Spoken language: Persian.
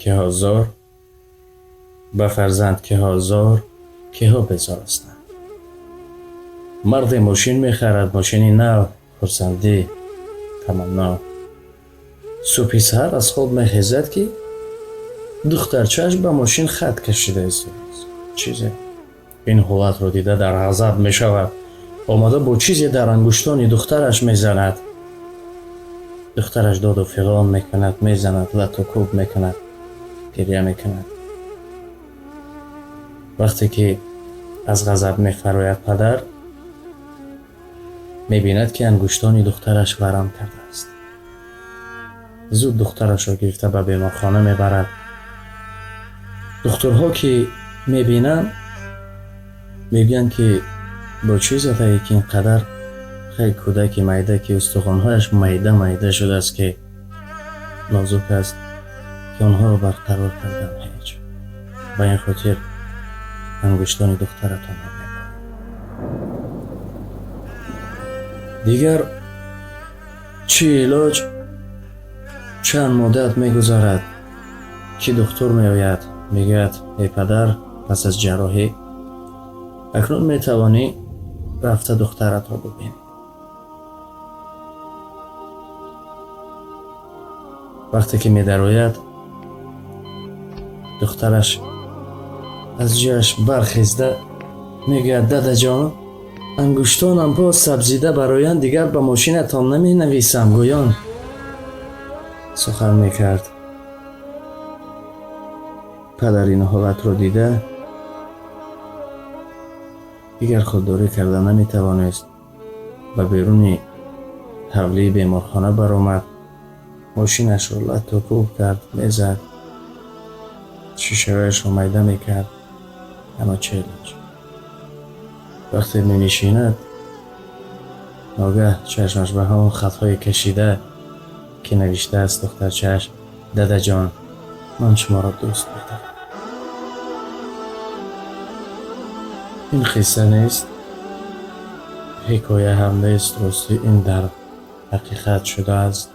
که هزار به فرزند که هزار که ها بزار هستند. مرد ماشین میخرد، ماشینی نو، خرسندی تمنا. صبح سحر از خواب میخیزد که دخترچه‌اش به ماشین خط کشیده است. چیزی این حالت رو دیده در غضب میشود، آمده با چیزی در انگشتان دخترش میزند. دخترش داد و فغان میکند، میزند، لط و کوب میکند، گریه میکند. وقتی که از غضب میفراید پدر، میبیند که انگشتان دخترش ورم کرده است. زود دخترش را گرفته به بیمارخانه میبرد. دکترها که میبینند میگن که با چیز زده که اینقدر خیلی کودک میده که استخوانهایش میده شده است که نازک است که آنها رو برقرار کردن هیچ. با این خاطر انگشتان دخترتان را میبرد. دیگر چی علاج چند مدت میگذارد که دکتر میآید میگوید ای پدر، پس از جراحی اکنون میتوانی رفته دخترت را ببینی. وقتی که میدراید دخترش از جایش برخیزده میگوید دادا جان، انگشتانم باز سبزیده برایان، دیگر به ماشینتان نمی نویسم. گویان سخن میکرد. پدر این حالت رو دیده دیگر خودداری کرده نمیتوانست. به بیرون حولی بیمارخانه برآمد، ماشینش رو لط و کوب کرد، میزد، شیشه‌هایش رو میده میکرد، اما چه علاج؟ وقتی می نشیند ناگه چشمش به همون خطهای کشیده که نوشته است دخترچه‌اش دادا جان، من شما را دوست می‌دارم. این قصه نیست، حکایه هم نیست، راستی این در حقیقت شده است.